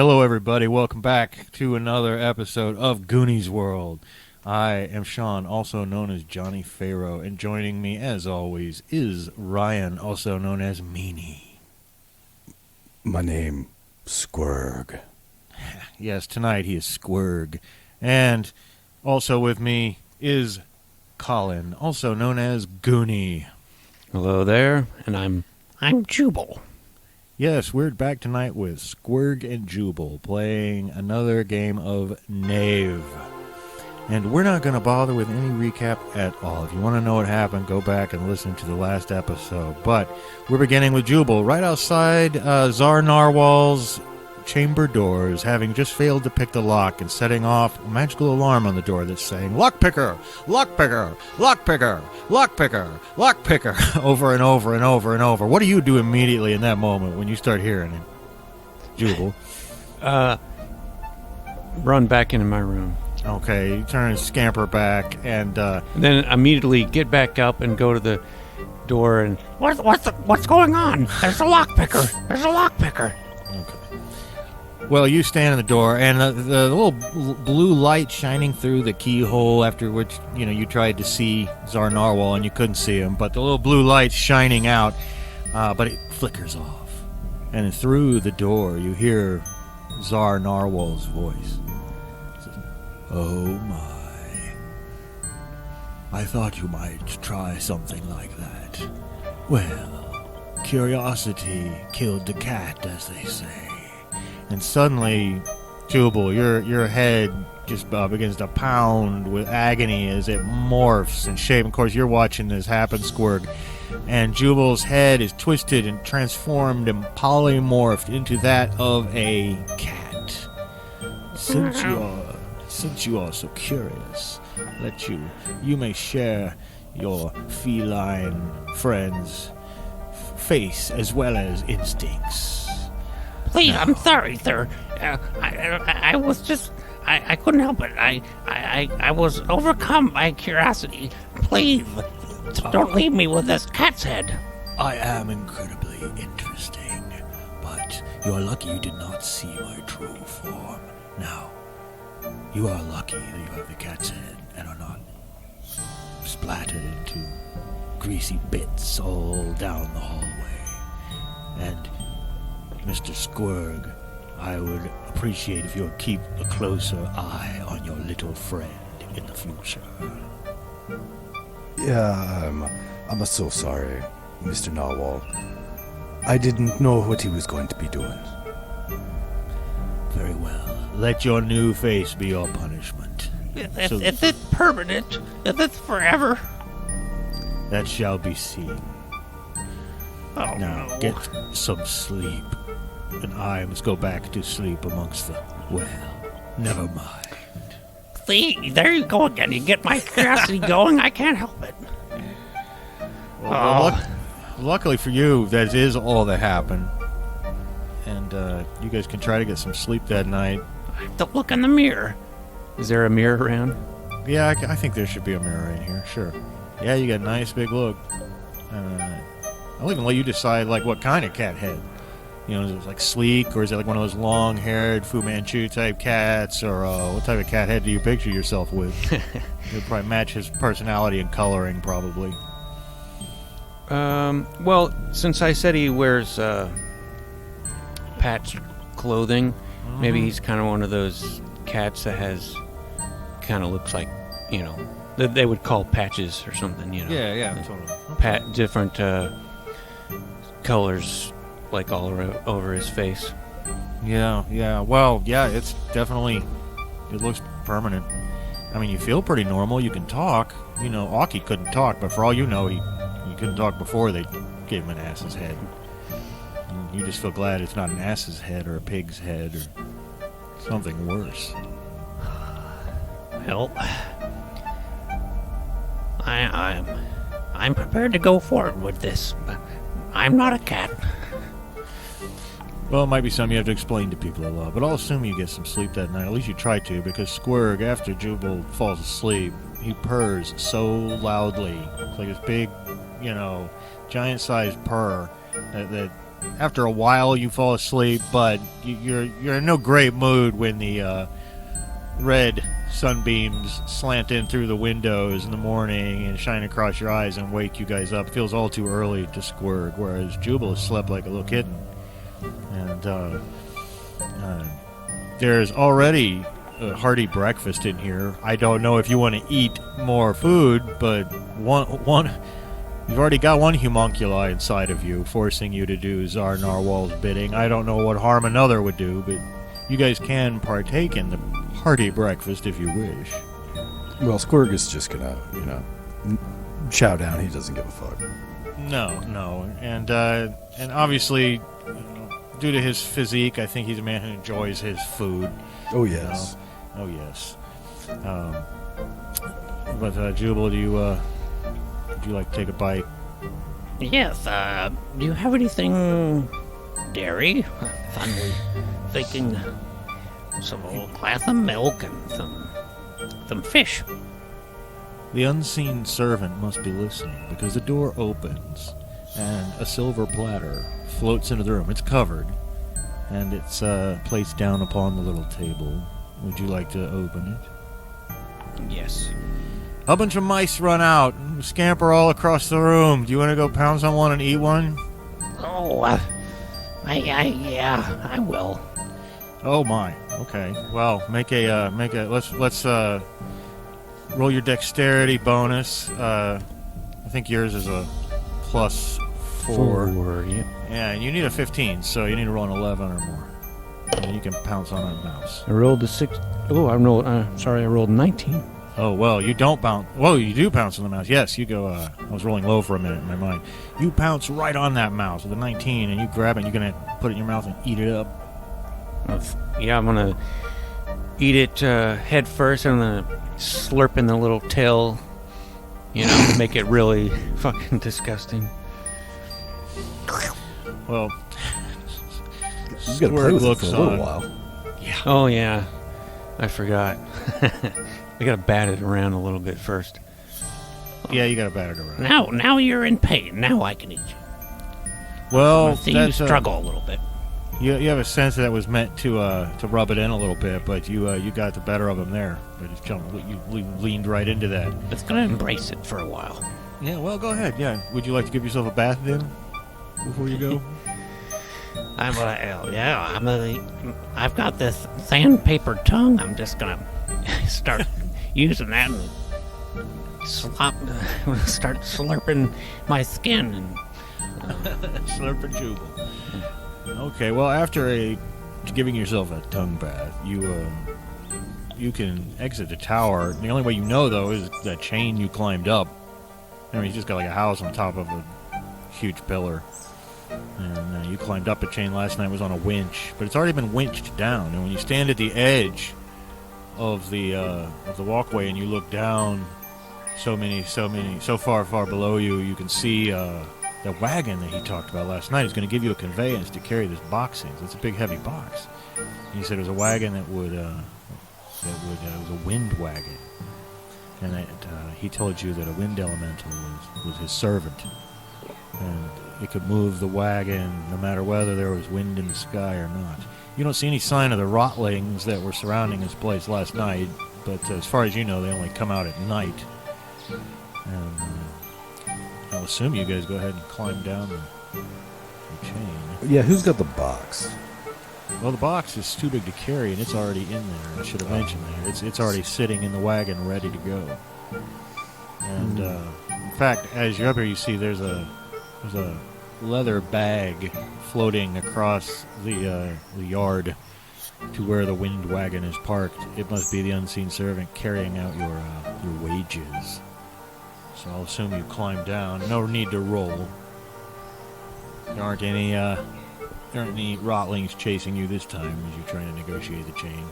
Hello, everybody. Welcome back to another episode of Goonies World. I am Sean, also known as Johnny Pharaoh, and joining me, as always, is Ryan, also known as Meanie. My name, Squirg. Yes, tonight he is Squirg. And also with me is Colin, also known as Goonie. Hello there, and I'm Jubal. Yes, we're back tonight with Squirg and Jubal playing another game of Knave. And we're not going to bother with any recap at all. If you want to know what happened, go back and listen to the last episode. But we're beginning with Jubal right outside Tsar Narwhal's chamber doors, having just failed to pick the lock and setting off a magical alarm on the door that's saying, "Lockpicker! Lockpicker! Lockpicker! Lockpicker! Lockpicker!" over and over and over and over. What do you do immediately in that moment when you start hearing it, Jubal? Run back into my room. Okay, you turn and scamper back, and then immediately get back up and go to the door and what's going on? There's a lockpicker. There's a lockpicker. Okay. Well, you stand in the door, and the little blue light shining through the keyhole, after which, you tried to see Tsar Narwhal, and you couldn't see him, but the little blue light's shining out, but it flickers off. And through the door, you hear Tsar Narwhal's voice. It says, "Oh, my. I thought you might try something like that. Well, curiosity killed the cat, as they say." And suddenly, Jubal, your head just begins to pound with agony as it morphs in shape. Of course, you're watching this happen, Squirg. And Jubal's head is twisted and transformed and polymorphed into that of a cat. Since you are so curious, you may share your feline friend's face as well as instincts. Please, I'm sorry, sir. I was just... I couldn't help it. I was overcome by curiosity. Please, don't leave me with this cat's head. I am incredibly interesting, but you are lucky you did not see my true form. Now, you are lucky that you have the cat's head and are not splattered into greasy bits all down the hallway. And Mr. Squirg, I would appreciate if you would keep a closer eye on your little friend in the future. Yeah, I'm so sorry, Mr. Narwhal. I didn't know what he was going to be doing. Very well. Let your new face be your punishment. Is it permanent? Is it forever? That shall be seen. Oh, Now, no. get some sleep. And I must go back to sleep amongst the... Well, never mind. See, there you go again. You get my curiosity going. I can't help it. Well, luckily for you, that is all that happened. And you guys can try to get some sleep that night. I have to look in the mirror. Is there a mirror around? Yeah, I think there should be a mirror in here, sure. Yeah, you got a nice big look. I'll even let you decide, what kind of cat head. Is it like sleek, or is it like one of those long-haired Fu Manchu type cats, or what type of cat head do you picture yourself with? It'll probably match his personality and coloring, probably. Well, since I said he wears patched clothing, maybe he's kind of one of those cats that kind of looks like, that they would call patches or something, Yeah, totally. Different colors, like all over his face. Yeah. Well, yeah, it's definitely... It looks permanent. I mean, you feel pretty normal. You can talk. Aki couldn't talk, but for all you know, he couldn't talk before they gave him an ass's head. And you just feel glad it's not an ass's head or a pig's head or something worse. Well, I'm prepared to go forward with this. But I'm not a cat. Well, it might be something you have to explain to people a lot, but I'll assume you get some sleep that night. At least you try to, because Squirg, after Jubal falls asleep, he purrs so loudly. It's like this big, giant-sized purr that after a while you fall asleep, but you're in no great mood when the red sunbeams slant in through the windows in the morning and shine across your eyes and wake you guys up. It feels all too early to Squirg, whereas Jubal has slept like a little kitten. And there's already a hearty breakfast in here. I don't know if you want to eat more food, but one you've already got one homunculi inside of you, forcing you to do Tsar Narwhal's bidding. I don't know what harm another would do, but you guys can partake in the hearty breakfast if you wish. Well, Squirg is just gonna, chow down. He doesn't give a fuck. No, and obviously, due to his physique, I think he's a man who enjoys his food. Oh, yes. Oh, yes. But Jubal, would you like to take a bite? Yes, do you have anything dairy? Finally thinking some old glass of milk and some fish. The unseen servant must be listening, because the door opens and a silver platter floats into the room. It's covered, and it's placed down upon the little table. Would you like to open it? Yes. A bunch of mice run out and scamper all across the room. Do you want to go pounce on one and eat one? Oh, yeah, I will. Oh my. Okay. Well, let's roll your dexterity bonus. I think yours is a +4. 4, yeah. Yeah, and you need a 15, so you need to roll an 11 or more. And then you can pounce on a mouse. I rolled a 6. Oh, I rolled. I rolled 19. Oh, well, you don't pounce. Well, you do pounce on the mouse. Yes, you go. I was rolling low for a minute in my mind. You pounce right on that mouse with a 19, and you grab it, and you're going to put it in your mouth and eat it up. Yeah, I'm going to eat it head first. I'm going to slurp in the little tail, make it really fucking disgusting. Well, You gotta play with it for a little on. while. Oh, yeah. I forgot. I got to bat it around a little bit first. Yeah, you got to bat it around. Now you're in pain. Now I can eat you. Well, I see you struggle a little bit. You have a sense that was meant to rub it in a little bit, but you got the better of him there. But you leaned right into that. It's gonna embrace it for a while. Yeah, well, go ahead. Yeah, would you like to give yourself a bath then before you go? I've got this sandpaper tongue. I'm just gonna start using that and start slurping my skin and Slurping Jubal. Okay, well, after giving yourself a tongue bath, you can exit the tower. The only way you know, though, is that chain you climbed up. I mean, you just got like a house on top of a huge pillar. And you climbed up a chain last night. It was on a winch, but it's already been winched down. And when you stand at the edge of the walkway and you look down so far below you, you can see the wagon that he talked about last night is going to give you a conveyance to carry this box in. It's a big, heavy box. And he said it was a wagon that was a wind wagon, and that he told you that a wind elemental was his servant, and it could move the wagon no matter whether there was wind in the sky or not. You don't see any sign of the rotlings that were surrounding this place last night, but as far as you know, they only come out at night. And I'll assume you guys go ahead and climb down the chain. Yeah, who's got the box? Well, the box is too big to carry, and it's already in there. I should have mentioned that. It's already sitting in the wagon, ready to go. And in fact, as you're up here, you see there's a leather bag floating across the yard to where the wind wagon is parked. It must be the unseen servant carrying out your wages. So I'll assume you climb down. No need to roll. There aren't any rotlings chasing you this time as you're trying to negotiate the chain.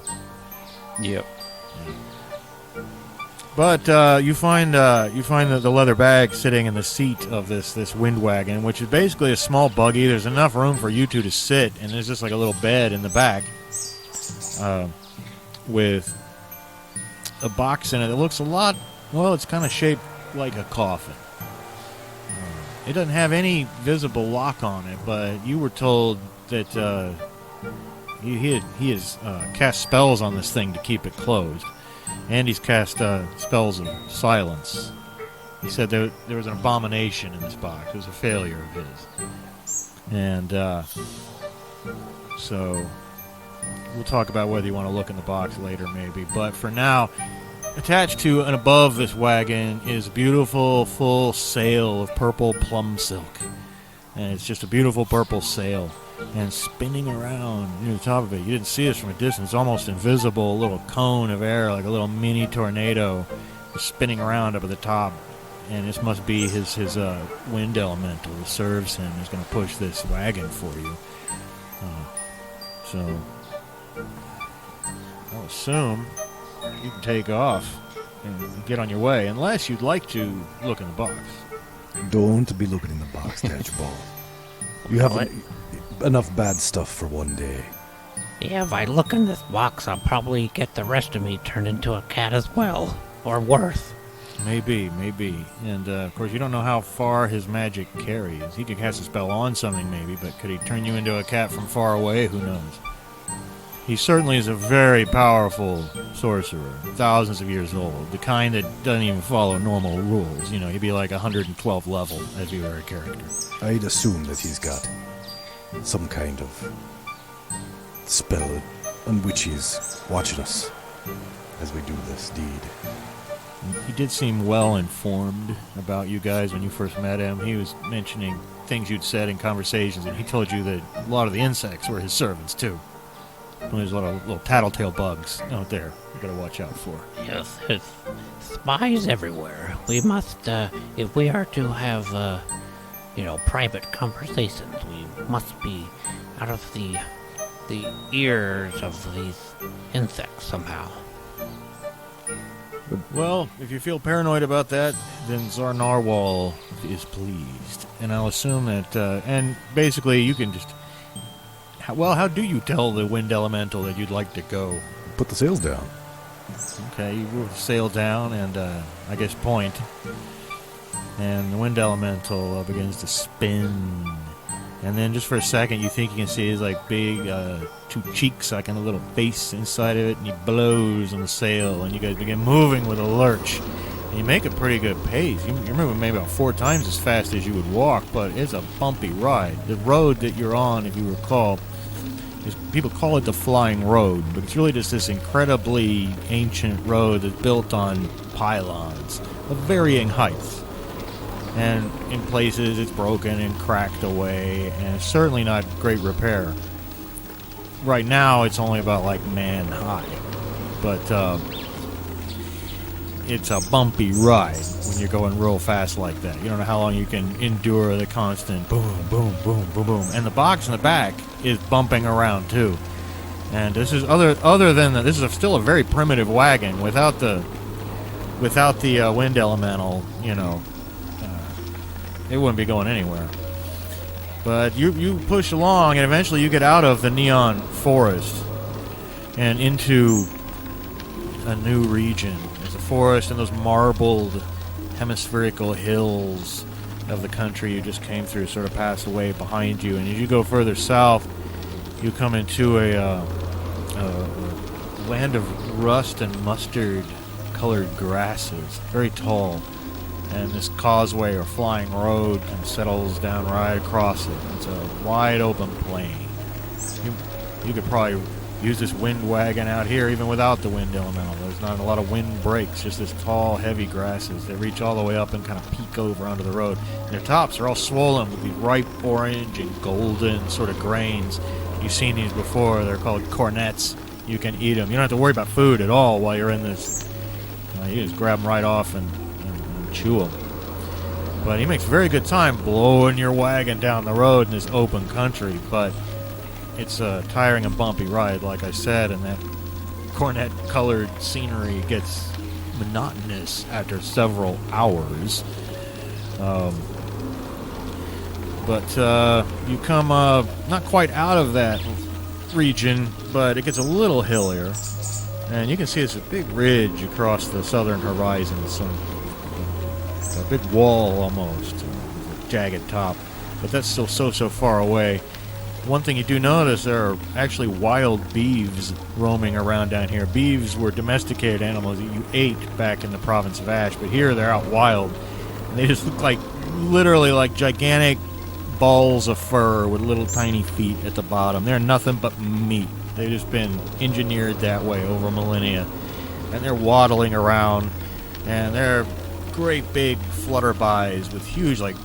Yep. Yeah. But you find the leather bag sitting in the seat of this wind wagon, which is basically a small buggy. There's enough room for you two to sit, and there's just like a little bed in the back with a box in it. It looks a lot. Well, it's kind of shaped like a coffin. It doesn't have any visible lock on it, but you were told that he has cast spells on this thing to keep it closed, and he's cast spells of silence. He said there was an abomination in this box. It was a failure of his. And so we'll talk about whether you want to look in the box later maybe. But for now, attached to and above this wagon is a beautiful full sail of purple plum silk. And it's just a beautiful purple sail. And spinning around near the top of it. You didn't see this from a distance. It's almost invisible, a little cone of air, like a little mini tornado, just spinning around up at the top. And this must be his wind elemental that serves him. Is going to push this wagon for you. So I'll assume you can take off and get on your way, unless you'd like to look in the box. Don't be looking in the box there, Jubal. You have enough bad stuff for one day. Yeah, if I look in this box, I'll probably get the rest of me turned into a cat as well. Or worse. Maybe. And, of course, you don't know how far his magic carries. He could cast a spell on something, maybe, but could he turn you into a cat from far away? Who knows? He certainly is a very powerful sorcerer, thousands of years old, the kind that doesn't even follow normal rules. You know, he'd be like 112 level if he were a character. I'd assume that he's got some kind of spell on which he's watching us as we do this deed. He did seem well informed about you guys when you first met him. He was mentioning things you'd said in conversations, and he told you that a lot of the insects were his servants, too. There's a lot of little tattletale bugs out there you gotta watch out for. Yes, there's spies everywhere. We must, if we are to have, private conversations, we must be out of the ears of these insects somehow. Well, if you feel paranoid about that, then Tsar Narwhal is pleased. And I'll assume that, and basically you can just... how do you tell the wind elemental that you'd like to go? Put the sails down. Okay, you move the sail down and, I guess, point. And the wind elemental begins to spin. And then just for a second, you think you can see his, like, big two cheeks, like, and a little face inside of it. And he blows on the sail, and you guys begin moving with a lurch. And you make a pretty good pace. You're moving maybe about 4 times as fast as you would walk, but it's a bumpy ride. The road that you're on, if you recall, people call it the Flying Road, but it's really just this incredibly ancient road that's built on pylons of varying heights. And in places it's broken and cracked away, and it's certainly not great repair. Right now it's only about like man high, but it's a bumpy ride when you're going real fast like that. You don't know how long you can endure the constant boom, boom, boom, boom, boom. And the box in the back is bumping around too. And this is other than that, this is still a very primitive wagon without the wind elemental. It wouldn't be going anywhere. But you push along, and eventually you get out of the neon forest and into a new region. There's a forest and those marbled hemispherical hills of the country you just came through sort of pass away behind you. And as you go further south, you come into a land of rust and mustard colored grasses, very tall. And this causeway or flying road kind of settles down right across it. It's a wide open plain. You could probably use this wind wagon out here even without the wind elemental. There's not a lot of wind breaks, just this tall, heavy grasses that reach all the way up and kind of peek over onto the road. And their tops are all swollen with these ripe orange and golden sort of grains. You've seen these before. They're called cornets. You can eat them. You don't have to worry about food at all while you're in this. You just grab them right off and chew them. But he makes very good time blowing your wagon down the road in this open country, but it's a tiring and bumpy ride, like I said, and that cornet-colored scenery gets monotonous after several hours. But you come not quite out of that region, but it gets a little hillier, and you can see it's a big ridge across the southern horizon. A big wall almost. jagged top. But that's still so far away. One thing you do notice, there are actually wild beeves roaming around down here. Beeves were domesticated animals that you ate back in the province of Ash, but here they're out wild. And they just look like, literally like gigantic balls of fur with little tiny feet at the bottom. They're nothing but meat. They've just been engineered that way over millennia. And they're waddling around, and they're great big flutterbys with huge, like,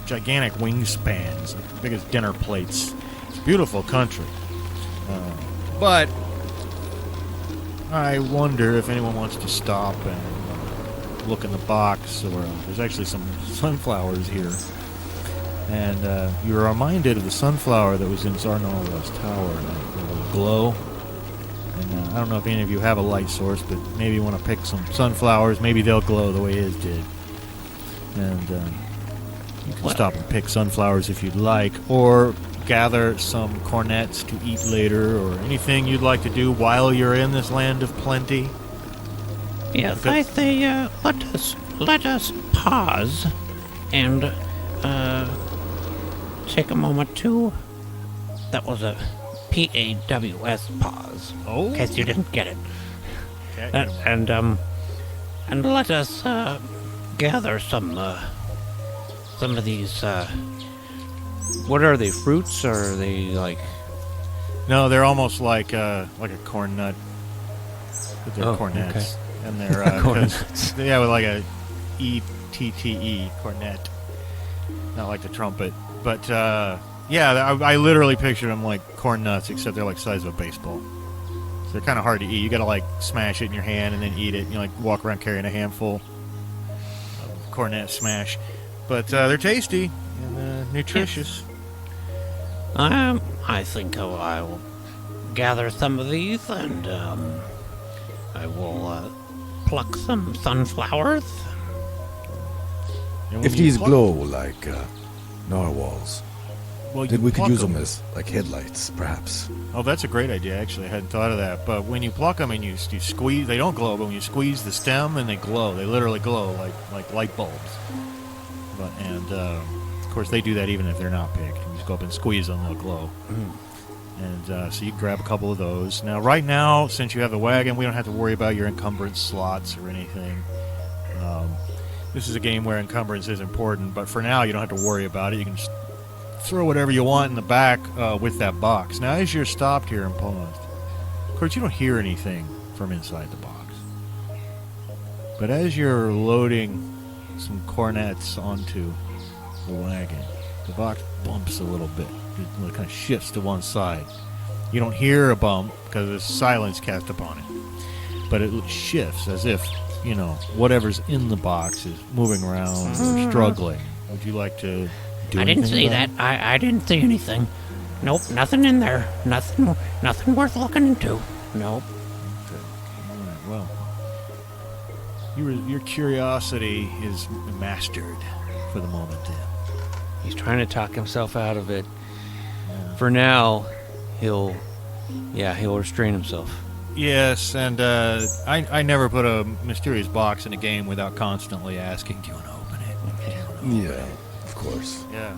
gigantic wingspans, like big as dinner plates. It's beautiful country. But I wonder if anyone wants to stop and look in the box, or there's actually some sunflowers here. And you're reminded of the sunflower that was in Zarnal's tower, that little glow. And I don't know if any of you have a light source, but maybe you want to pick some sunflowers. Maybe they'll glow the way his did. And you can stop and pick sunflowers if you'd like, or gather some cornets to eat later, or anything you'd like to do while you're in this land of plenty. Yes, I say, let us pause and take a moment to. That was a PAWS pause. Oh, in case you didn't get it. okay. And let us gather some of these. What are they? Fruits, or are they like? No, they're almost like a corn nut. But they're Oh, cornets, okay. and they're Cornets. yeah, with like a ETTE cornet, not like the trumpet. But yeah, I literally pictured them like corn nuts, except they're like the size of a baseball. So they're kind of hard to eat. You got to like smash it in your hand and then eat it. You know, like walk around carrying a handful of cornet smash. But they're tasty and nutritious. I think I will gather some of these, and I will pluck some sunflowers. And when If you these pluck- glow like narwhals, well, then you we could pluck use them. them as like headlights, perhaps. Oh, that's a great idea, actually. I hadn't thought of that. But when you pluck them and you squeeze, they don't glow, but when you squeeze the stem, and they glow. They literally glow like light bulbs. But, and, of course, they do that even if they're not picked. You just go up and squeeze them, they'll glow. And so you can grab a couple of those. Now, right now, since you have the wagon, we don't have to worry about your encumbrance slots or anything. This is a game where encumbrance is important, but for now, you don't have to worry about it. You can just throw whatever you want in the back with that box. Now, as you're stopped here and paused, of course, you don't hear anything from inside the box. But as you're loading some cornets onto the wagon, the box bumps a little bit. It kind of shifts to one side. You don't hear a bump because there's silence cast upon it. But it shifts as if, you know, whatever's in the box is moving around or struggling. Would you like to do I didn't anything see about that. I didn't see anything. Nope, nothing in there. Nothing worth looking into. Nope. it? Okay. All right, well, your curiosity is mastered for the moment then. He's trying to talk himself out of it. For now, he'll restrain himself. Yes, and I never put a mysterious box in a game without constantly asking, do you want to open it? Yeah, of course. Yeah.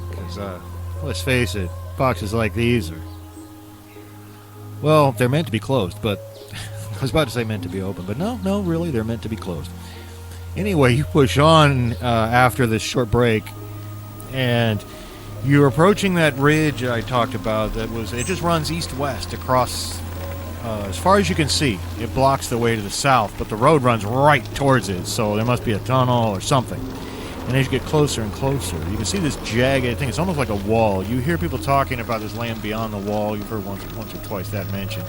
Because, let's face it, boxes like these are... Well, they're meant to be closed, but... I was about to say meant to be open, but no, really, they're meant to be closed. Anyway, you push on after this short break, and you're approaching that ridge I talked about. It just runs east-west across, as far as you can see. It blocks the way to the south, but the road runs right towards it, so there must be a tunnel or something. And as you get closer and closer, you can see this jagged thing. It's almost like a wall. You hear people talking about this land beyond the wall. You've heard once or twice that mentioned.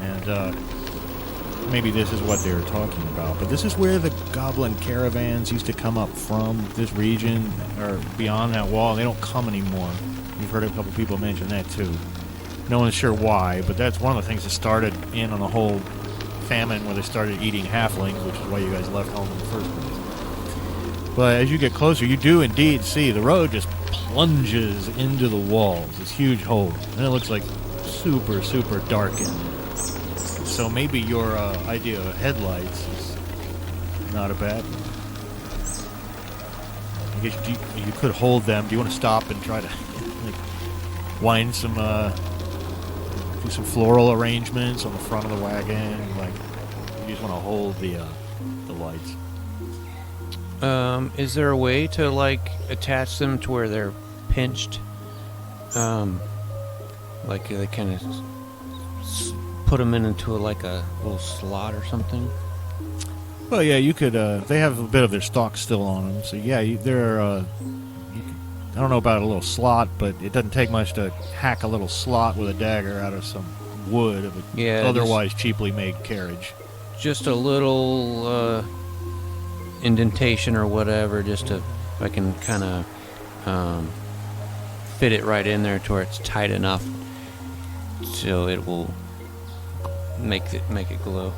And maybe this is what they were talking about. But this is where the goblin caravans used to come up from, this region, or beyond that wall. They don't come anymore. You've heard a couple people mention that, too. No one's sure why, but that's one of the things that started in on the whole famine where they started eating halflings, which is why you guys left home in the first place. But as you get closer, you do indeed see the road just plunges into the walls, this huge hole. And it looks like super, super dark in there. So maybe your idea of headlights is not a bad one. I guess you could hold them. Do you want to stop and try to like wind some, do some floral arrangements on the front of the wagon? Like, you just want to hold the lights. Is there a way to like attach them to where they're pinched? Like they kind of put them into like a little slot or something. Well, yeah, you could. They have a bit of their stock still on them, so yeah, they're. I don't know about a little slot, but it doesn't take much to hack a little slot with a dagger out of some wood of a otherwise cheaply made carriage. Just a little indentation or whatever, just to if I can kind of fit it right in there to where it's tight enough, so it will make it glow.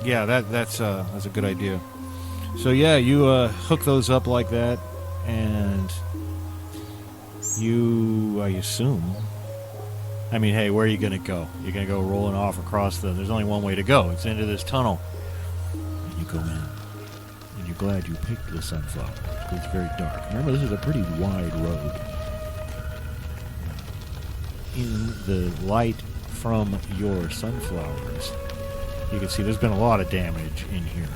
Yeah, that's a good idea. So yeah, you hook those up like that, and I assume. I mean, hey, where are you gonna go? You're gonna go rolling off across there's only one way to go. It's into this tunnel, and you go in, and you're glad you picked the sunflower because it's very dark. Remember, this is a pretty wide road. In the light from your sunflowers, you can see there's been a lot of damage in here.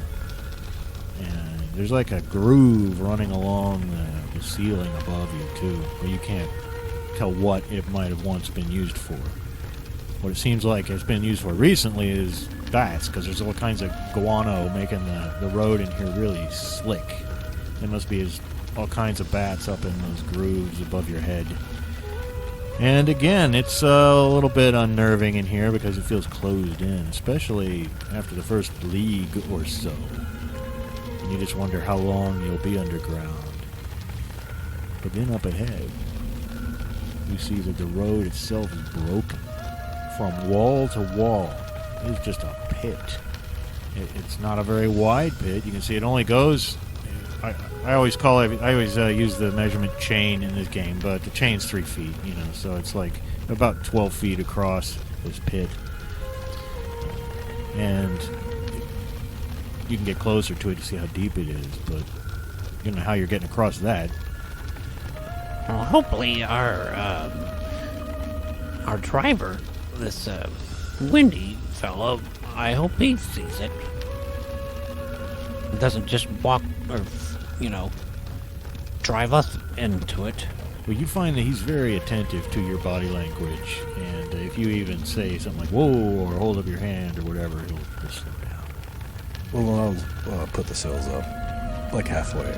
And there's like a groove running along the ceiling above you, too. But you can't tell what it might have once been used for. What it seems like it's been used for recently is bats, because there's all kinds of guano making the road in here really slick. There must be all kinds of bats up in those grooves above your head. And again, it's a little bit unnerving in here because it feels closed in, especially after the first league or so. And you just wonder how long you'll be underground. But then up ahead, you see that the road itself is broken. From wall to wall, it's just a pit. It's not a very wide pit. You can see it only goes... I always use the measurement chain in this game, but the chain's 3 feet, so it's like about 12 feet across this pit. And you can get closer to it to see how deep it is, but you don't know how you're getting across that. Well, hopefully our driver, this windy fellow, I hope he sees it. Doesn't just walk or, drive us into it. Well, you find that he's very attentive to your body language, and if you even say something like, whoa, or hold up your hand or whatever, he'll slow down. Well, I'll put the sails up, like halfway.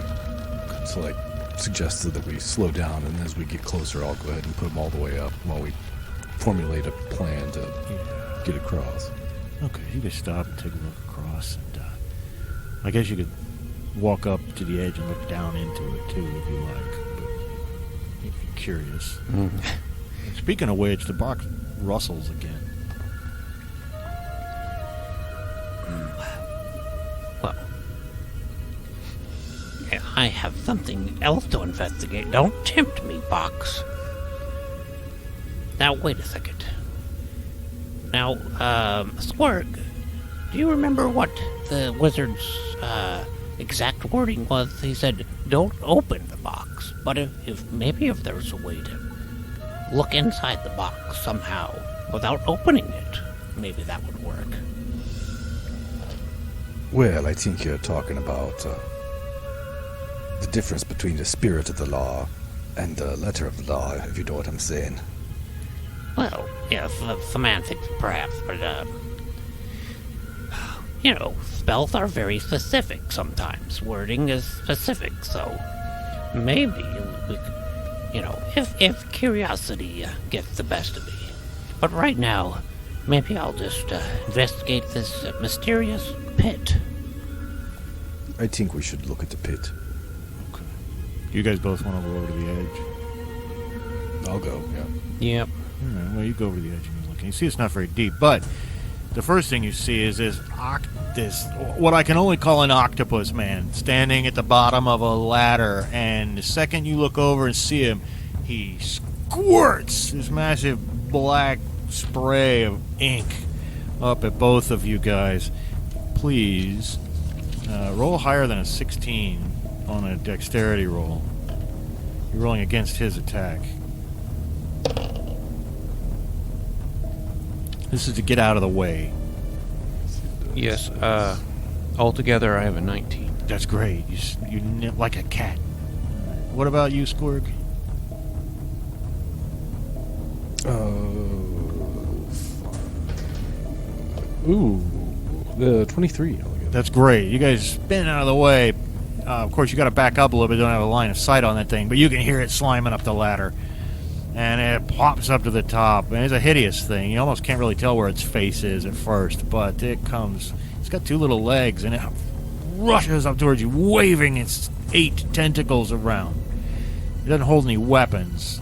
So, suggested that we slow down, and as we get closer, I'll go ahead and put them all the way up while we formulate a plan to get across. Okay, you can stop and take a look across, and I guess you could walk up to the edge and look down into it, too, if you like. But if you're curious. Speaking of which, the box rustles again. Well, I have something else to investigate. Don't tempt me, Box. Now, wait a second. Now, Squirg, do you remember what the wizard's exact wording was? He said, don't open the box, but if there's a way to look inside the box somehow without opening it, maybe that would work. Well, I think you're talking about the difference between the spirit of the law and the letter of the law, if you know what I'm saying. Well, yes, semantics perhaps, but spells are very specific sometimes. Wording is specific, so maybe we could, if curiosity gets the best of me. But right now, maybe I'll just investigate this mysterious pit. I think we should look at the pit. Okay. You guys both want to go over to the edge? I'll go, yeah. Yep. All right, well, you go over to the edge and you look. And you see it's not very deep, but the first thing you see is this what I can only call an octopus man standing at the bottom of a ladder, and the second you look over and see him, he squirts this massive black spray of ink up at both of you guys. Please Roll higher than a 16 on a dexterity roll. You're rolling against his attack. This is to get out of the way. Yes, altogether I have a 19. That's great. You nip like a cat. What about you, Squirg? The 23. That's great. You guys spin out of the way. Of course, you got to back up a little bit. Don't have a line of sight on that thing, but you can hear it sliming up the ladder, and it pops up to the top. And it's a hideous thing. You almost can't really tell where its face is at first, but it comes. It's got 2 little legs, and it rushes up towards you, waving its 8 tentacles around. It doesn't hold any weapons,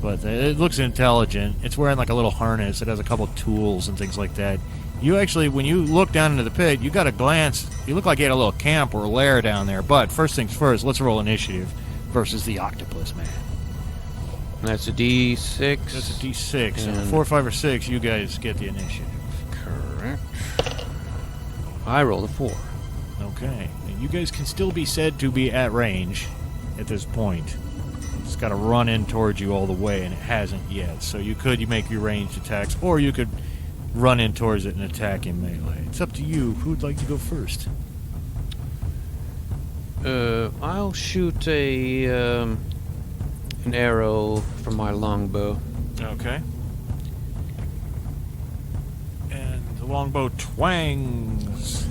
but it looks intelligent. It's wearing like a little harness. It has a couple tools and things like that. You actually, when you look down into the pit, you got a glance. You look like you had a little camp or lair down there. But first things first, let's roll initiative versus the octopus man. That's a D6. That's a D6. And 4, 5, or 6, you guys get the initiative. Correct. I rolled a 4. Okay. And you guys can still be said to be at range at this point. It's got to run in towards you all the way, and it hasn't yet. So you make your ranged attacks, or you could run in towards it and attack in melee. It's up to you. Who would like to go first? I'll shoot an arrow from my longbow. Okay. And the longbow twangs.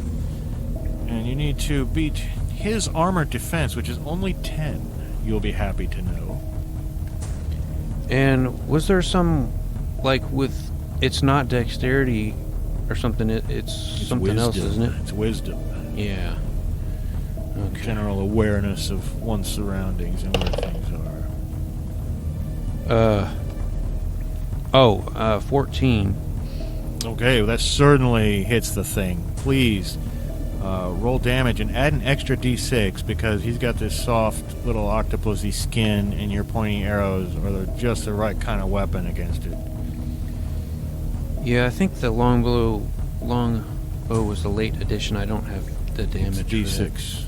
And you need to beat his armored defense, which is only 10. You'll be happy to know. And was there some, like, with... It's not dexterity or something. It's something else, isn't it? It's wisdom. Yeah. Okay. General awareness of one's surroundings and where things are. 14. Okay, well, that certainly hits the thing. Please roll damage and add an extra d6 because he's got this soft little octopussy skin, and your pointing arrows are just the right kind of weapon against it. Yeah, I think the longbow was the late addition. I don't have the damage. It's for d6. that.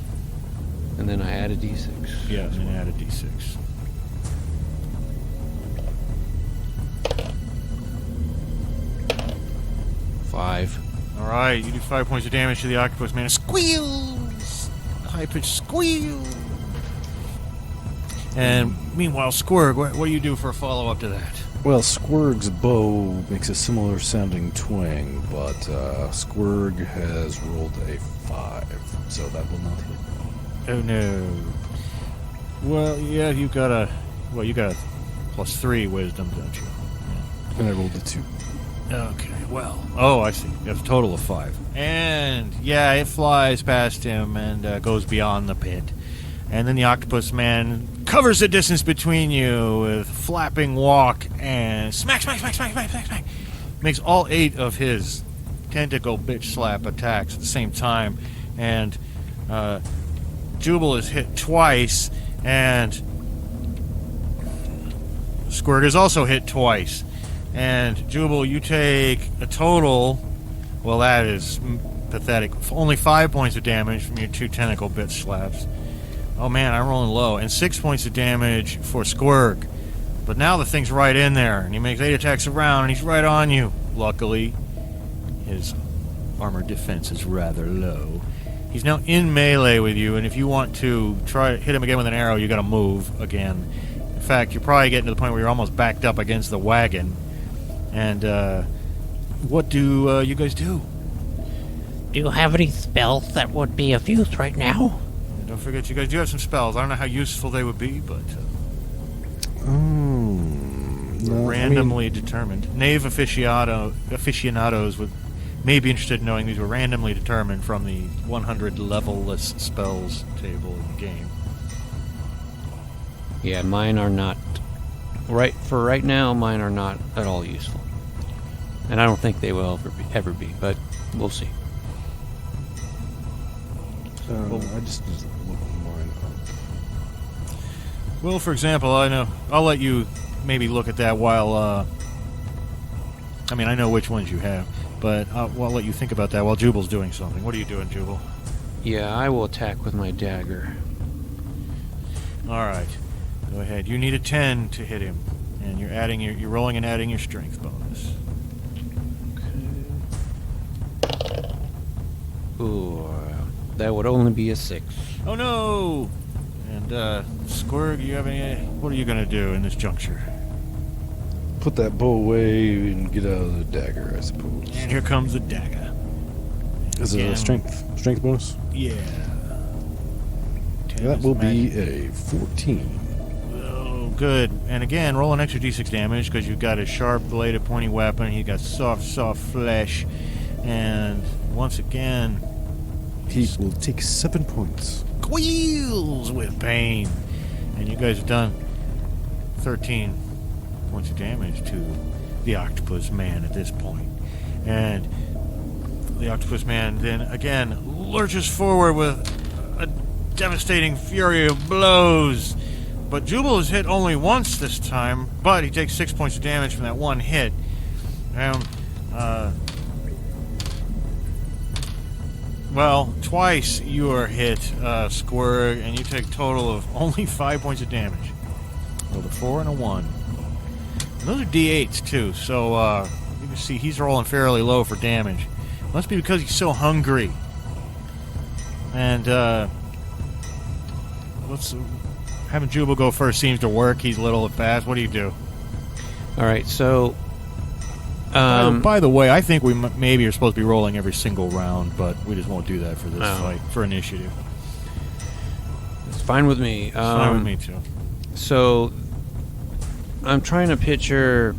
And then I add a d6. Yeah, and add a d6. Five. All right, you do 5 points of damage to the octopus man. It squeals! High-pitched squeal! And meanwhile, Squirg, what do you do for a follow-up to that? Well, Squirg's bow makes a similar sounding twang, but Squirg has rolled a 5, so that will not hit. Oh no. Well, yeah, you got a +3 wisdom, don't you? And I rolled a 2. Okay, well. Oh, I see. You have a total of 5. And, yeah, it flies past him and goes beyond the pit. And then the octopus man covers the distance between you with flapping walk and smack, smack, smack, smack, smack, smack, smack. Makes all 8 of his tentacle bitch slap attacks at the same time. And Jubal is hit twice, and Squirg is also hit twice. And Jubal, you take a total, well, that is pathetic, only 5 points of damage from your 2 tentacle bitch slaps. Oh man, I'm rolling low. And 6 points of damage for Squirg. But now the thing's right in there, and he makes 8 attacks around, and he's right on you. Luckily, his armor defense is rather low. He's now in melee with you, and if you want to try hit him again with an arrow, you got to move again. In fact, you're probably getting to the point where you're almost backed up against the wagon. And what do you guys do? Do you have any spells that would be of use right now? And don't forget, you guys do have some spells. I don't know how useful they would be, but randomly determined. Knave aficionados would may be interested in knowing these were randomly determined from the 100 level-less spells table in the game. Yeah, mine are not. Right now, mine are not at all useful. And I don't think they will ever be, but we'll see. I just look mine up. Well, for example, I'll let you maybe look at that while, I mean, I know which ones you have, but I'll let you think about that while Jubal's doing something. What are you doing, Jubal? Yeah, I will attack with my dagger. All right. Go ahead. You need a 10 to hit him, and you're rolling and adding your strength bonus. Ooh, that would only be a 6. Oh no! And Squirg, you have any? What are you gonna do in this juncture? Put that bow away and get out of the dagger, I suppose. And here comes the dagger. Is it Again. a strength bonus? Yeah. That will be a 14. Oh, good. And again, roll an extra d6 damage because you've got a sharp bladed pointy weapon. He's got soft flesh. And once again, He will take 7 points. squeals with pain. And you guys have done 13 points of damage to the octopus man at this point. And the octopus man then again lurches forward with a devastating fury of blows. But Jubal is hit only once this time, but he takes 6 points of damage from that one hit. Well, twice you are hit, Squirg, and you take a total of only 5 points of damage. Rolled a 4 and a 1. And those are D8s, too, so you can see he's rolling fairly low for damage. Must be because he's so hungry. And, having Jubal go first seems to work. He's little and fast. What do you do? All right, so By the way, I think we maybe are supposed to be rolling every single round, but we just won't do that for this fight, for initiative. it's fine with me. It's fine with me, too. So I'm trying to picture.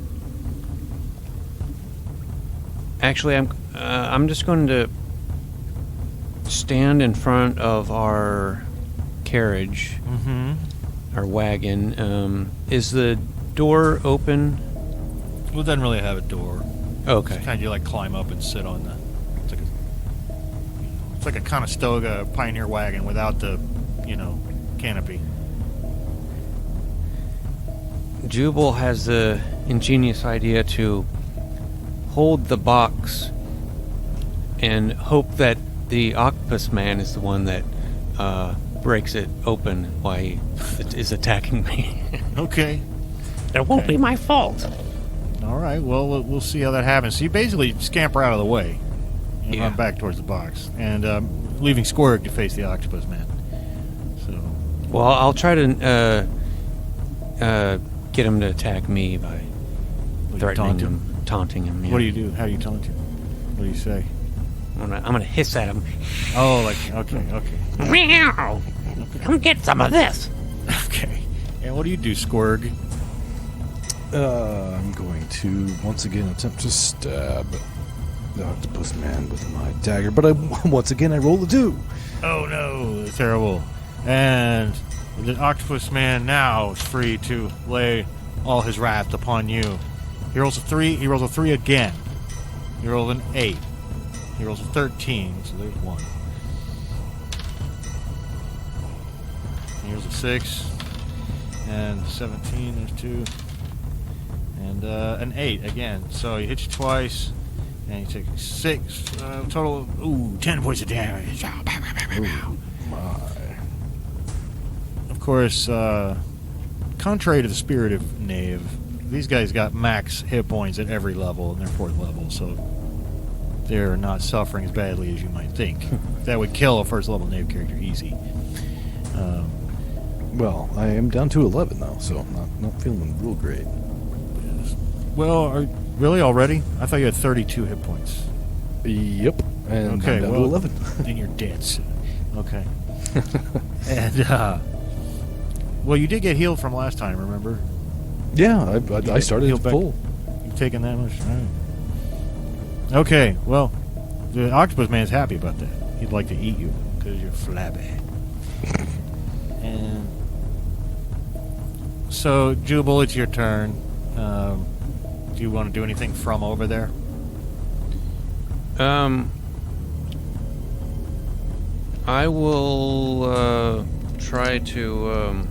Actually, I'm just going to stand in front of our carriage, our wagon. Is the door open? Well, it doesn't really have a door. Okay. It's kind of you like climb up and sit on the. It's like a Conestoga Pioneer wagon without the, canopy. Jubal has the ingenious idea to hold the box and hope that the octopus man is the one that breaks it open while he is attacking me. Okay. It won't be my fault. All right. Well, we'll see how that happens. So you basically scamper out of the way and Yeah. run back towards the box, and leaving Squirg to face the octopus man. So. Well, I'll try to get him to attack me by threatening him, taunting him. Yeah. What do you do? How do you taunt him? What do you say? I'm gonna hiss at him. Oh, like okay. Meow! Come get some of this. Okay. And what do you do, Squirg? I'm going to once again attempt to stab the octopus man with my dagger, but once again I roll a 2. Oh no, terrible. And the octopus man now is free to lay all his wrath upon you. He rolls a 3. He rolls a 3 again. He rolls an 8. He rolls a 13, so there's 1. He rolls a 6. And 17, there's 2. And an 8 again. So he hits you twice. And you take 6. Total of, 10 points of damage. Of course, contrary to the spirit of Knave, these guys got max hit points at every level, and they're 4th level, so they're not suffering as badly as you might think. That would kill a first level Knave character easy. Well, I am down to 11 now, so I'm not feeling real great. Well, really already? I thought you had 32 hit points. Yep, and Okay, I'm down well, to 11. Then you're dead soon. Okay. And, well, you did get healed from last time, remember? Yeah, I started healed back. full. You've taken that much? All right. Okay, well, the octopus man's happy about that. He'd like to eat you because you're flabby. And so, Jubal, it's your turn. Do you want to do anything from over there? I will try to.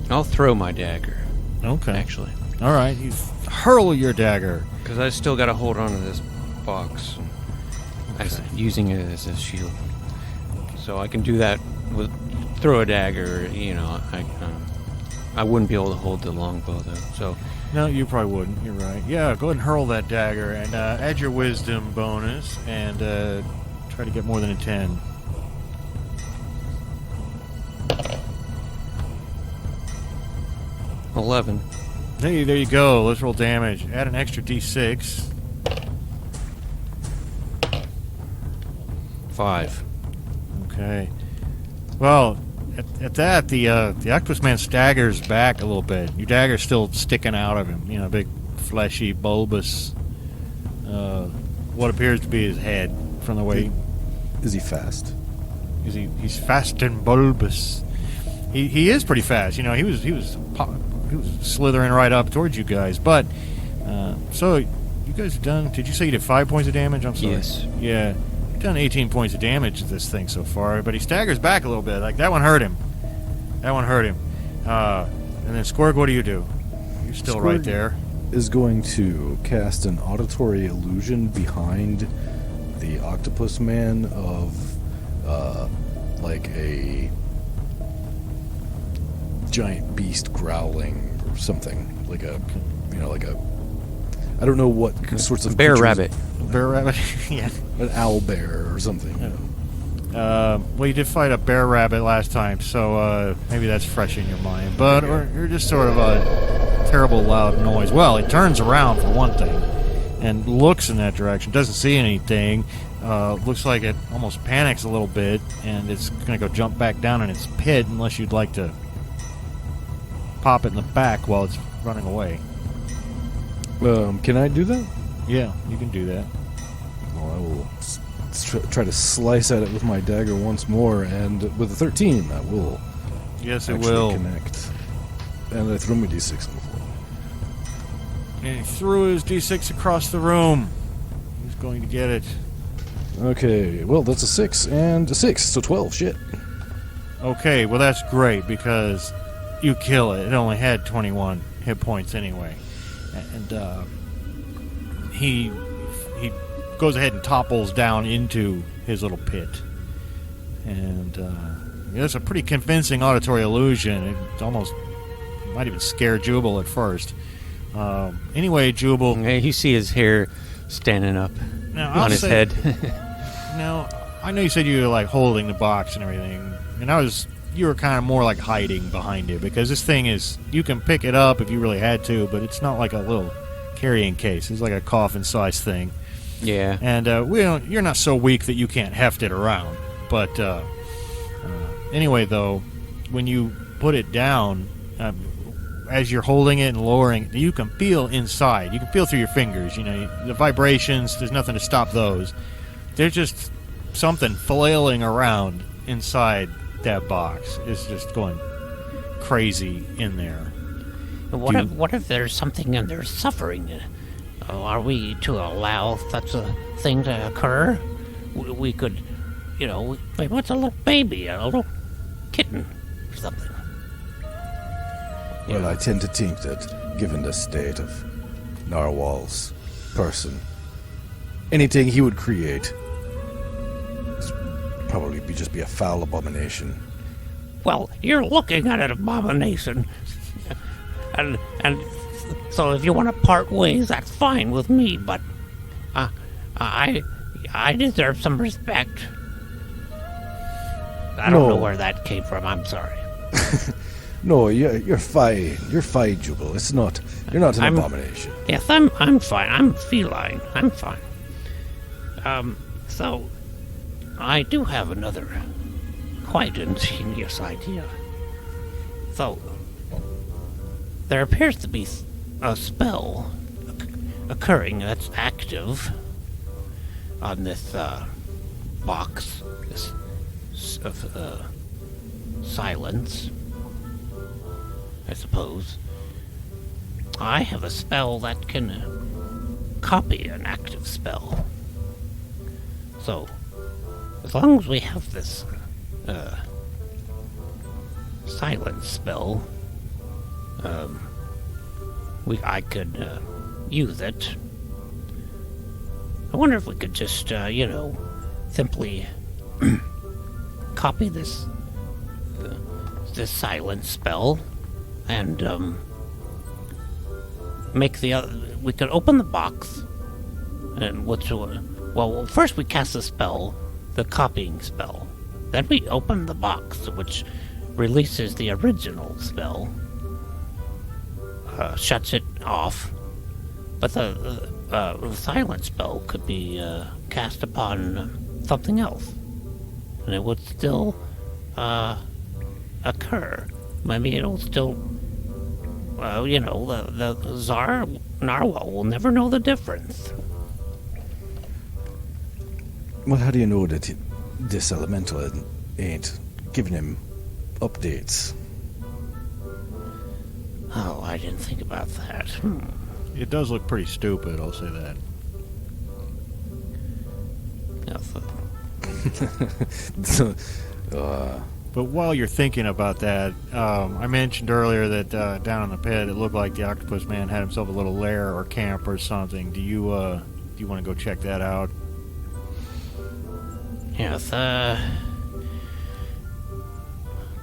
I'll throw my dagger. Okay. Actually, All right, you hurl your dagger. because I still got to hold on to this box. as using it as a shield. So I can do that with throw a dagger. You know, I wouldn't be able to hold the longbow though. So No, you probably wouldn't. You're right. Yeah, go ahead and hurl that dagger and add your wisdom bonus and try to get more than a 10. $11. Hey, there you go. Let's roll damage. Add an extra d6. 5. Okay. Well, at that, the octopus man staggers back a little bit. Your dagger's still sticking out of him. You know, big, fleshy, bulbous, what appears to be his head from the way. Is he fast? He's fast and bulbous. He is pretty fast. You know, he was slithering right up towards you guys. But so you guys have done. Did you say you did 5 points of damage? I'm sorry. Yes. Yeah. You've done 18 points of damage to this thing so far. But he staggers back a little bit. Like that one hurt him. And then Squirg, what do? You're still Squirg right there. is going to cast an auditory illusion behind the octopus man of like a giant beast growling or something, like a I don't know what sorts of Bear creatures- rabbit. Bear rabbit. Yeah. an owl bear or something. Well, you did fight a bear rabbit last time, so maybe that's fresh in your mind. But you're just sort of a terrible loud noise. Well, it turns around for one thing and looks in that direction. Doesn't see anything. Looks like it almost panics a little bit, and it's going to go jump back down in its pit unless you'd like to pop it in the back while it's running away. Can I do that? Yeah, you can do that. Well, I will try to slice at it with my dagger once more, and with a 13, that will Yes, it actually will. connect. And I threw my d6 on the floor. And he threw his d6 across the room. He's going to get it. Okay, well, that's a 6 and a 6, so 12, shit. Okay, well that's great because you kill it. It only had 21 hit points anyway. And he goes ahead and topples down into his little pit. And it's a pretty convincing auditory illusion. It almost might even scare Jubal at first. Anyway, Jubal. Yeah, you see his hair standing up Now, I'll on his say- head. Now, I know you said you were like holding the box and everything, and you were kind of more like hiding behind it because this thing is, you can pick it up if you really had to, but it's not like a little carrying case. It's like a coffin-sized thing. Yeah. And you're not so weak that you can't heft it around. But anyway, though, when you put it down, as you're holding it and lowering, you can feel inside. You can feel through your fingers. You know, the vibrations. There's nothing to stop those. There's just something flailing around inside that box. It's just going crazy in there. What if there's something in there suffering? Are we to allow such a thing to occur? We could, maybe it's a little baby, a little kitten or something. Well, I tend to think that, given the state of Narwhal's person, anything he would create would probably just be a foul abomination. Well, you're looking at an abomination. and so if you want to part ways, that's fine with me, but I deserve some respect. I don't know where that came from, I'm sorry. No, you're fine. You're fine, Jubal. You're not an abomination. Yes, I'm fine. I'm feline. I'm fine. So I do have another quite ingenious idea. So there appears to be a spell occurring that's active on this box, this of silence, I suppose. I have a spell that can copy an active spell. So, as long as we have this silence spell, I could use it I wonder if we could just, simply copy this silent spell and make the other. We could open the box, and well, first we cast the spell, the copying spell. Then we open the box, which releases the original spell, shuts it off. But the silent spell could be cast upon something else, and it would still occur. Maybe it'll still, the Tsar Narwhal will never know the difference. Well, how do you know that this elemental ain't giving him updates? Oh, I didn't think about that. It does look pretty stupid, I'll say that. But while you're thinking about that, I mentioned earlier that down in the pit, it looked like the octopus man had himself a little lair or camp or something. Do you want to go check that out? Yes,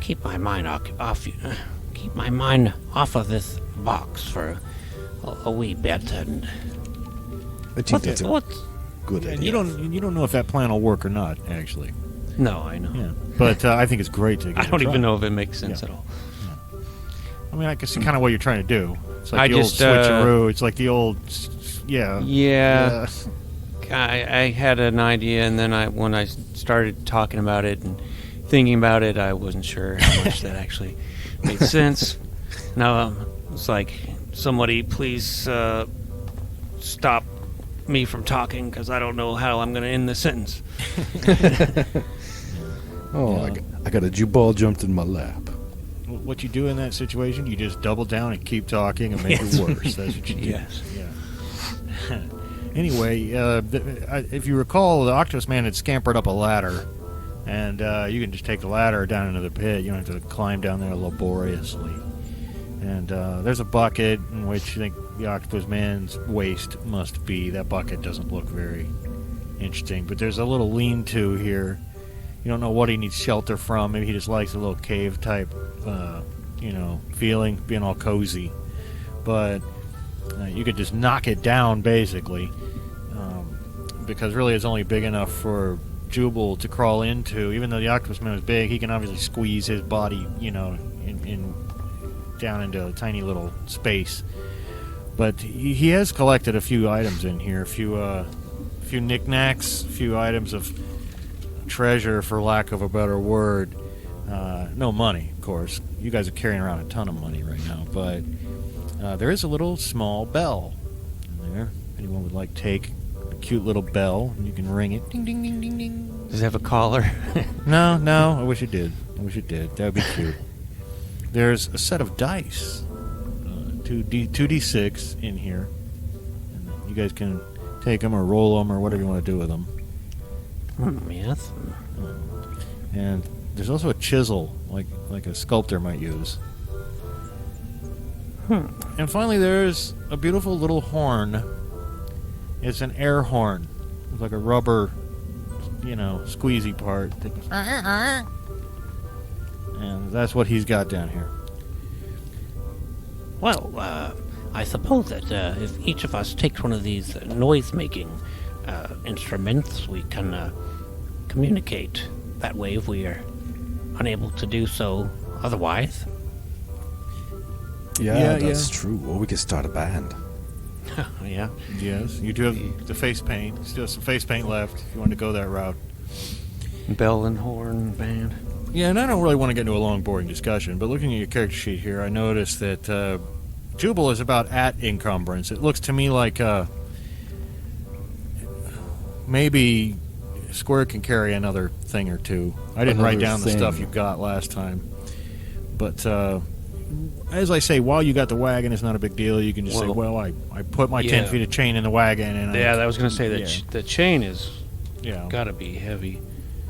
keep my mind off of this box for a wee bit, and I think that's a good And idea. you don't know if that plan will work or not, actually. No, I know. Yeah, but I think it's great to. Give I it a don't try. even know if it makes sense at all. I mean, I can see kind of what you're trying to do. It's like I the just, old switcheroo. It's like the old, yeah. Yeah. I had an idea, and then when I started talking about it and thinking about it, I wasn't sure how much that actually made sense. Now it's like, somebody please stop me from talking, because I don't know how I'm going to end this sentence. I got a Jubal jumped in my lap. What you do in that situation, you just double down and keep talking and make it worse. That's what you do. Yes. Yeah. Anyway, if you recall, the octopus man had scampered up a ladder, and you can just take the ladder down into the pit. You don't have to climb down there laboriously. And there's a bucket in which I think the octopus man's waste must be. That bucket doesn't look very interesting, but there's a little lean-to here. You don't know what he needs shelter from. Maybe he just likes a little cave type, feeling, being all cozy. But you could just knock it down, basically, because really it's only big enough for Jubal to crawl into. Even though the octopus man is big, he can obviously squeeze his body, in down into a tiny little space. But he has collected a few items in here, a few knickknacks, a few items of treasure, for lack of a better word. No money, of course. You guys are carrying around a ton of money right now, but there is a little small bell in there. If anyone would like to take a cute little bell, and you can ring it. Ding, ding, ding, ding, ding. Does it have a collar? No, I wish it did. That would be cute. There's a set of dice, 2d6 in here. And you guys can take them or roll them or whatever you want to do with them. Yes. And there's also a chisel, like a sculptor might use. And finally, there's a beautiful little horn. It's an air horn. It's like a rubber, squeezy part. And that's what he's got down here. Well, I suppose that if each of us takes one of these noise-making instruments, we can communicate that way if we are unable to do so otherwise. Yeah, that's true. Or we could start a band. Yeah. Yes, you do have the face paint. Still have some face paint left if you want to go that route. Bell and horn band. Yeah, and I don't really want to get into a long, boring discussion, but looking at your character sheet here, I noticed that Jubal is about at encumbrance. It looks to me like maybe Squirg can carry another thing or two. I didn't write down the stuff you got last time. But as I say, while you got the wagon, it's not a big deal. You can just say, I put my 10 feet of chain in the wagon. And I was going to say that the chain is got to be heavy.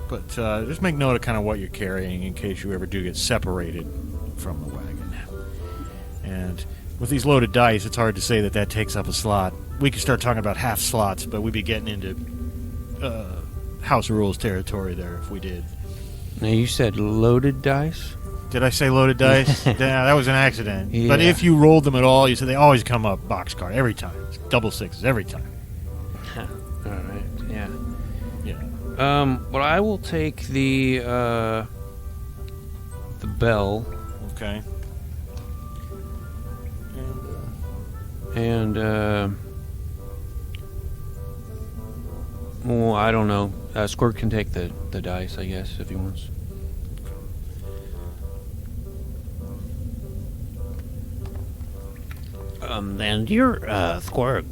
But just make note of kind of what you're carrying in case you ever do get separated from the wagon. And With these loaded dice, it's hard to say that takes up a slot. We could start talking about half slots, but we'd be getting into house rules territory there if we did. Now, you said loaded dice? Did I say loaded dice? Yeah, that was an accident. Yeah. But if you rolled them at all, you said they always come up boxcar every time. It's double sixes every time. All right, yeah. Yeah. Well, I will take the bell Okay. and well, I don't know. Squirg can take the dice, I guess, if he wants. And you're, Squirg,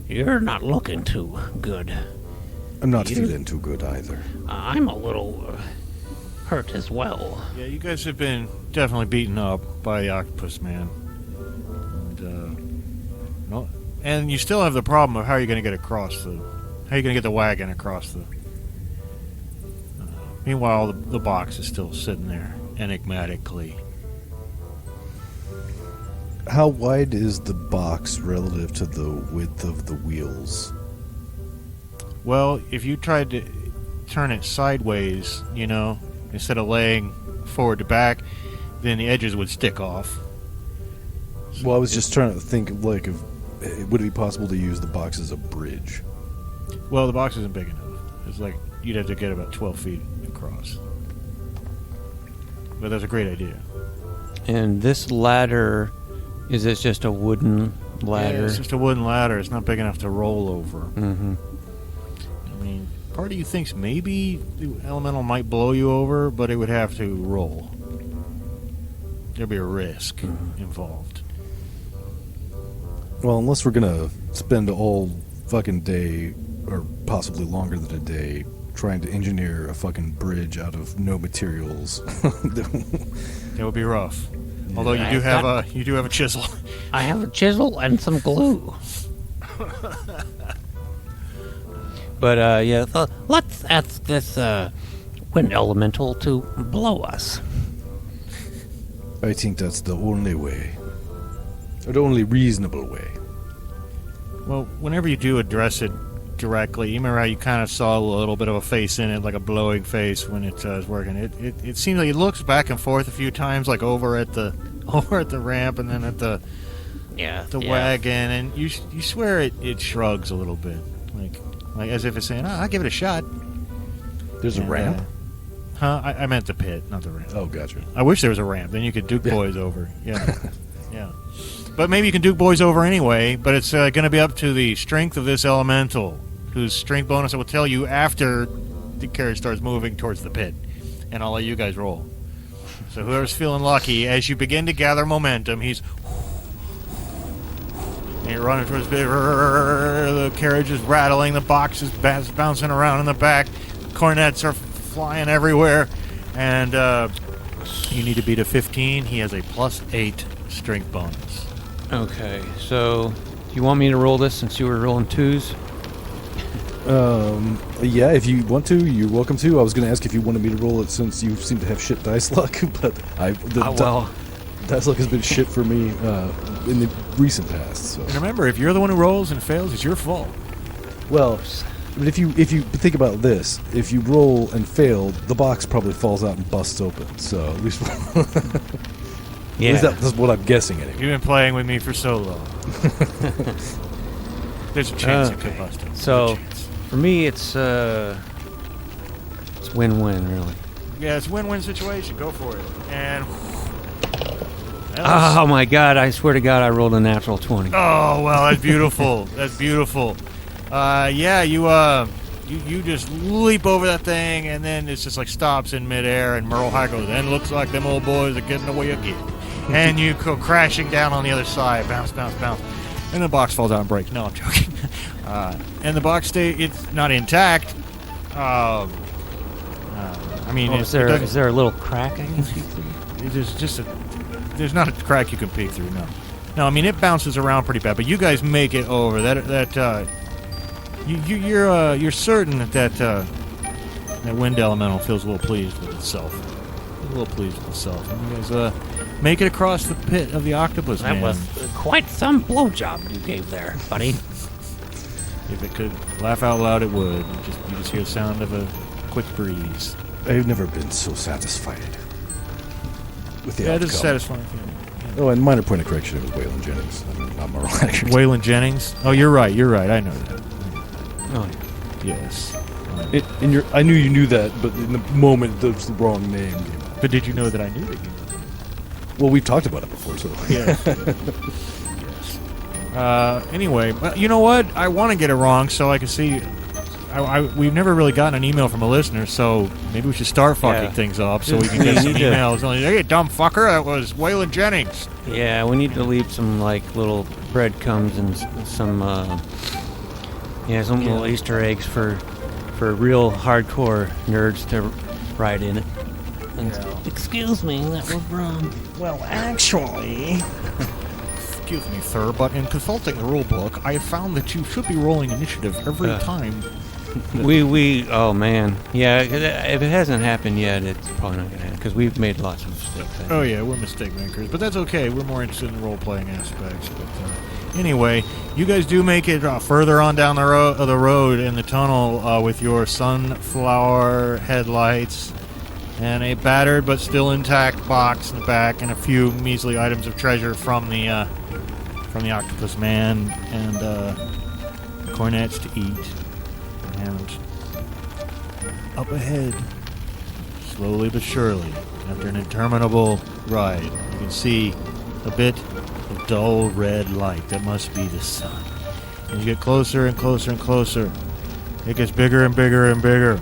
you're not looking too good. I'm not feeling too good either. I'm a little hurt as well. Yeah, you guys have been definitely beaten up by the octopus man. And, no, and you still have the problem of how you're going to get across the... How are you going to get the wagon across the... meanwhile, the box is still sitting there, enigmatically. How wide is the box relative to the width of the wheels? Well, if you tried to turn it sideways, you know, instead of laying forward to back, then the edges would stick off. Well, I was just trying to think, like, if would it be possible to use the box as a bridge? Well, the box isn't big enough. It's like you'd have to get about 12 feet across. But that's a great idea. And this ladder, is this just a wooden ladder? Yeah, it's just a wooden ladder. It's not big enough to roll over. Mm-hmm. I mean, part of you thinks maybe the elemental might blow you over, but it would have to roll. There'd be a risk involved. Well, unless we're gonna spend all fucking day, or possibly longer than a day, trying to engineer a fucking bridge out of no materials. That would be rough. Although you I've do have got- a chisel. I have a chisel and some glue. But, yeah, Let's ask this wind elemental to blow us. I think that's the only way. Or the only reasonable way. Well, whenever you do address it directly, you remember how you kind of saw a little bit of a face in it, like a blowing face when it was working. It seems like it looks back and forth a few times, like over at the ramp and then at the wagon, and you swear it shrugs a little bit, like as if it's saying, "I'll give it a shot." There's a ramp? I meant the pit, not the ramp. Oh, gotcha. I wish there was a ramp. Then you could Duke Boys over. Yeah. Yeah. But maybe you can Duke Boys over anyway, but it's going to be up to the strength of this elemental, whose strength bonus I will tell you after the carriage starts moving towards the pit. And I'll let you guys roll. So whoever's feeling lucky, as you begin to gather momentum, he's... And you're running towards the pit. The carriage is rattling, the box is bouncing around in the back, cornets are flying everywhere, and you need to beat a 15. He has a +8 strength bonus. okay. So, do you want me to roll this since you were rolling twos? Yeah, if you want to, you're welcome to. I was going to ask if you wanted me to roll it since you seem to have shit dice luck, but dice luck has been shit for me in the recent past. So. And remember, if you're the one who rolls and fails, it's your fault. Well, but if you think about this, if you roll and fail, the box probably falls out and busts open. So at least, Yeah. at least that's what I'm guessing anyway. You've been playing with me for so long. There's a chance it could bust open. So, There's a chance. for me, it's win-win, really. Yeah, it's a win-win situation. Go for it. And... Oh my God! I swear to God, I rolled a natural 20. Oh, well, that's beautiful. That's beautiful. Yeah, you just leap over that thing, and then it's just like stops in midair, and Merle High goes, and looks like them old boys are getting away again. And you go crashing down on the other side, bounce, bounce, bounce. And the box falls out and breaks. No, I'm joking. And the box it's not intact. I mean, Is there a little crack I can see through? There's not a crack you can peek through. No. I mean, it bounces around pretty bad, but you guys make it over. You're certain that wind elemental feels a little pleased with itself. a little pleased with himself. And you guys make it across the pit of the octopus That man. was quite some blowjob you gave there, buddy. If it could laugh out loud, it would. You just hear the sound of a quick breeze. I've never been so satisfied with the Yeah, it outcome. is a satisfying feeling. Oh, and minor point of correction, it was Waylon Jennings, not Merle Haggard. Waylon Jennings? Oh, you're right. I know that. Oh, Yes. I knew you knew that, but in the moment, that was the wrong name. But did you know that I knew that you knew that? Well, we've talked about it before, so. Yes. Anyway, you know what? I want to get it wrong so I can see. We've never really gotten an email from a listener, so maybe we should start fucking Yeah. things up so we can get some need to- emails. Like, hey, dumb fucker, that was Waylon Jennings. yeah, we need to leave some like little breadcrumbs and some little Easter eggs for real hardcore nerds to write in it. Excuse me, that was wrong. Well, actually... Excuse me, sir, but in consulting the rule book, I have found that you should be rolling initiative every time. Oh man, yeah. If it hasn't happened yet, it's probably not gonna happen because we've made lots of mistakes. Oh yeah, we're mistake makers, but that's okay. We're more interested in the role-playing aspects. But anyway, you guys do make it further on down the road in the tunnel with your sunflower headlights and a battered but still intact box in the back, and a few measly items of treasure from the octopus man, and cornets to eat. And up ahead, slowly but surely, after an interminable ride, you can see a bit of dull red light that must be the sun. As you get closer and closer and closer, it gets bigger and bigger and bigger.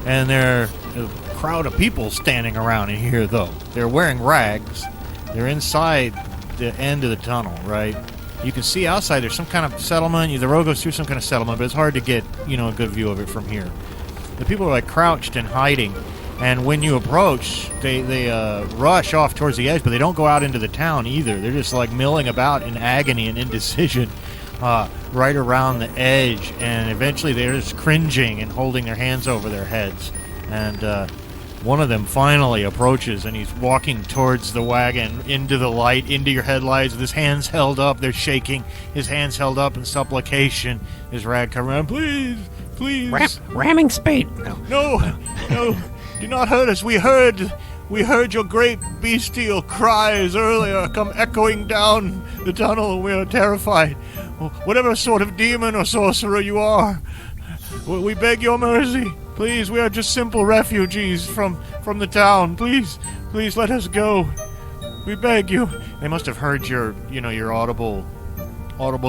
And there are a crowd of people standing around in here, though. They're wearing rags. They're inside the end of the tunnel, right? You can see outside there's some kind of settlement. The road goes through some kind of settlement, but it's hard to get, a good view of it from here. The people are like crouched and hiding, and when you approach, they rush off towards the edge, but they don't go out into the town either. They're just like milling about in agony and indecision right around the edge, and eventually they're just cringing and holding their hands over their heads. And one of them finally approaches, and he's walking towards the wagon, into the light, into your headlights, with his hands held up. They're shaking. His hands held up in supplication. His rag covered around. Please, please. Ramming spade. No, do not hurt us. We heard your great bestial cries earlier come echoing down the tunnel, and we are terrified. Whatever sort of demon or sorcerer you are, we beg your mercy. Please, we are just simple refugees from the town. Please let us go. We beg you. They must have heard your audible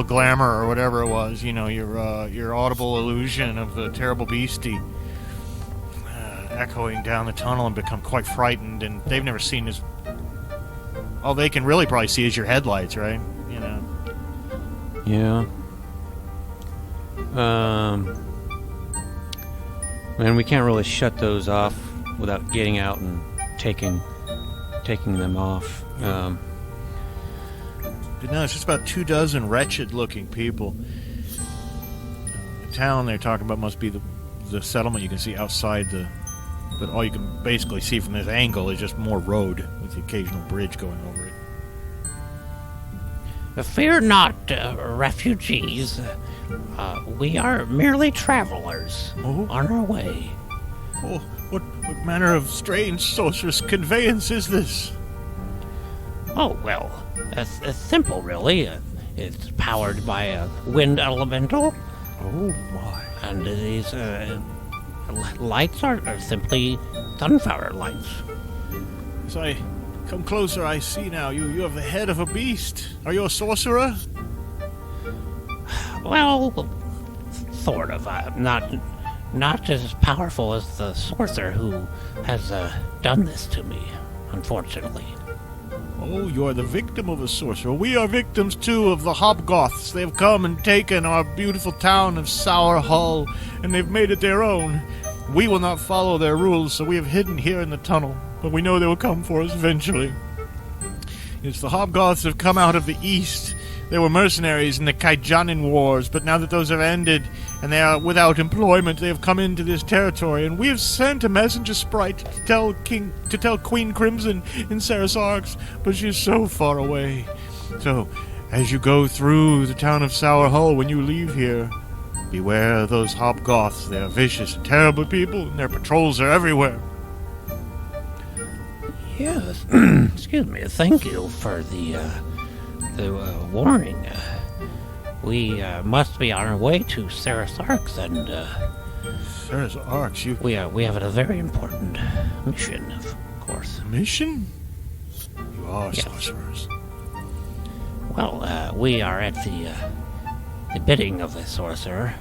glamour or whatever it was. Your audible illusion of the terrible beastie echoing down the tunnel, and become quite frightened. And they've never seen this. All they can really probably see is your headlights, right? Yeah. And we can't really shut those off without getting out and taking them off. But no, it's just about 24 wretched-looking people. The town they're talking about must be the settlement you can see outside but all you can basically see from this angle is just more road with the occasional bridge going over it. Fear not, refugees. We are merely travelers on our way. Oh, what manner of strange sorcerous conveyance is this? Oh, well, it's simple, really. It's powered by a wind elemental. Oh my! And these lights are simply sunflower lights. As I come closer, I see now you have the head of a beast. Are you a sorcerer? Well, sort of. Not as powerful as the sorcerer who has done this to me, unfortunately. Oh, you are the victim of a sorcerer. We are victims, too, of the Hobgoths. They have come and taken our beautiful town of Sour Hull, and they've made it their own. We will not follow their rules, so we have hidden here in the tunnel, but we know they will come for us eventually. It's the Hobgoths have come out of the east. They were mercenaries in the Kaijanin Wars, but now that those have ended, and they are without employment. They have come into this territory, and we have sent a messenger sprite to tell Queen Crimson in Sarasarx, but she is so far away. So, as you go through the town of Sour Hull when you leave here, beware of those hobgoths. They are vicious and terrible people, and their patrols are everywhere. Yes. Excuse me. Thank you for the warning. We must be on our way to Sarasarx, and Sarasarx, you... we have a very important mission, of course. Mission? You are Yes. sorcerers. Well, we are at the bidding of the sorcerer.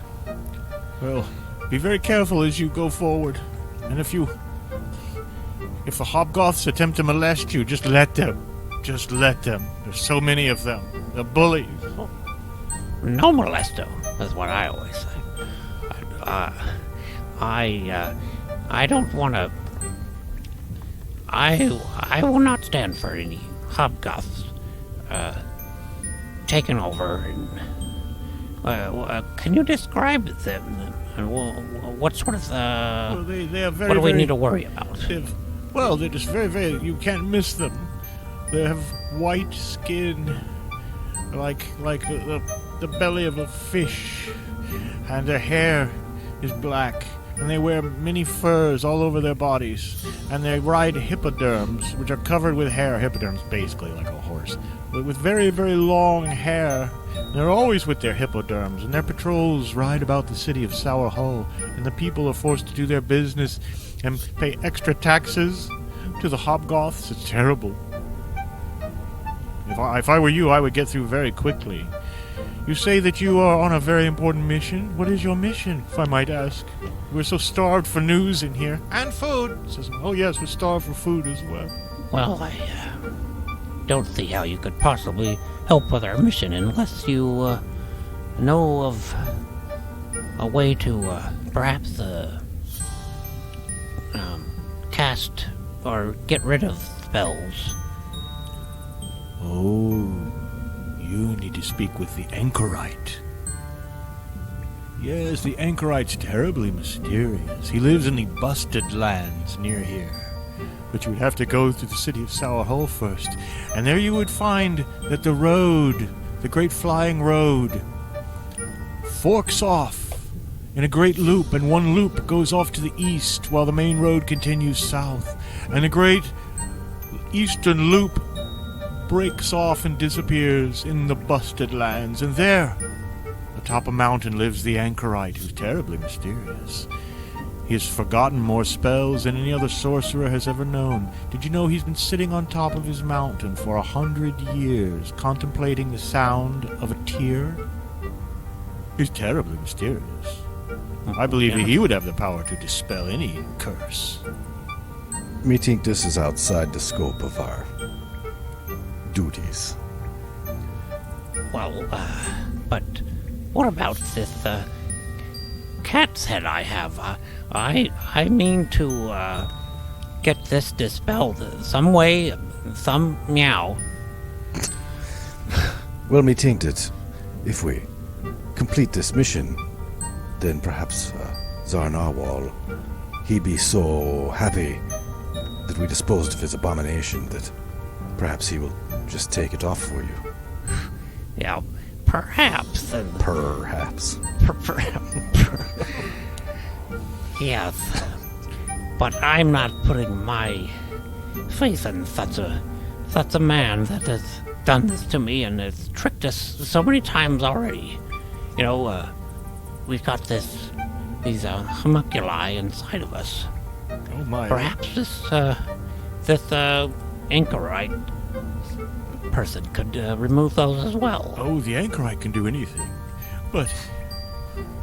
Well, be very careful as you go forward. And if the hobgoths attempt to molest you, just let them. Just let them. There's so many of them. They're bullies. No molesto, is what I always say. I don't want to. I will not stand for any hobgoths taking over. And, can you describe them? What sort of Well, they are very, what do we very, need to worry about? they're just very, very... You can't miss them. They have white skin, like the belly of a fish, and their hair is black, and they wear many furs all over their bodies, and they ride hippoderms, which are covered with hair. Hippoderms, basically like a horse, but with very, very long hair. They're always with their hippoderms, and their patrols ride about the city of Sour Hull, and the people are forced to do their business and pay extra taxes to the hobgoths. It's terrible. If I were you, I would get through very quickly. You say that you are on a very important mission. What is your mission, if I might ask? We're so starved for news in here. And food. Says, oh yes, we're starved for food as well. Well, I don't see how you could possibly help with our mission unless you know of a way to perhaps cast or get rid of spells. Oh, you need to speak with the anchorite. Yes, the anchorite's terribly mysterious. He lives in the Busted Lands near here. But you would have to go through the city of Sour Hull first, and there you would find that the road, the great flying road, forks off in a great loop, and one loop goes off to the east while the main road continues south, and the great eastern loop breaks off and disappears in the Busted Lands, and there, atop a mountain, lives the anchorite, who's terribly mysterious. He has forgotten more spells than any other sorcerer has ever known. Did you know he's been sitting on top of his mountain for 100 years, contemplating the sound of a tear? He's terribly mysterious. I believe that he would have the power to dispel any curse. Me think this is outside the scope of our duties. Well, but what about this cat's head I have? I mean to get this dispelled some way, some meow. Well, me think that if we complete this mission, then perhaps Tsar Narwhal, he be so happy that we disposed of his abomination that perhaps he will just take it off for you. Yeah, perhaps. Perhaps. Yes, but I'm not putting my faith in such a man that has done this to me and has tricked us so many times already. You know, we've got these homunculi inside of us. Oh my. Perhaps this anchorite person could remove those as well. Oh, the anchorite can do anything. But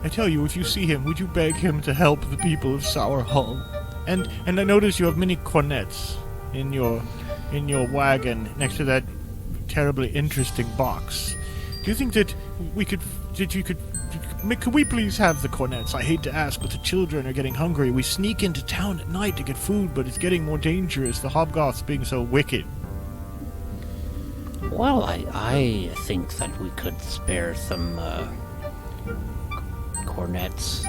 I tell you, if you see him, would you beg him to help the people of Sour Hull? And I notice you have many cornets in your wagon next to that terribly interesting box. Do you think that could we please have the cornets? I hate to ask, but the children are getting hungry. We sneak into town at night to get food, but it's getting more dangerous, the hobgoths being so wicked. Well, I think that we could spare some cornets.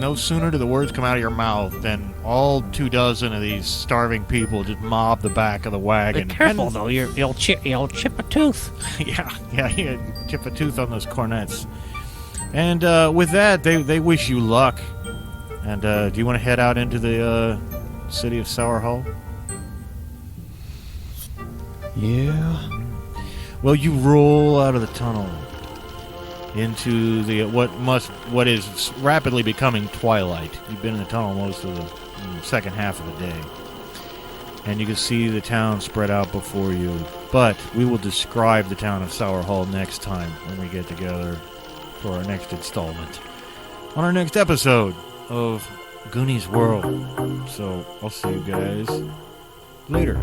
No sooner do the words come out of your mouth than all 24 of these starving people just mob the back of the Be wagon. careful, though. You'll chip a tooth. Yeah, you chip a tooth on those cornets. And with that, they wish you luck. And do you want to head out into the city of Sour Hull? Yeah. Well, you roll out of the tunnel into the what is rapidly becoming twilight. You've been in the tunnel most of the second half of the day, and you can see the town spread out before you. But we will describe the town of Sour Hull next time when we get together for our next installment on our next episode of Goonies World. So I'll see you guys later.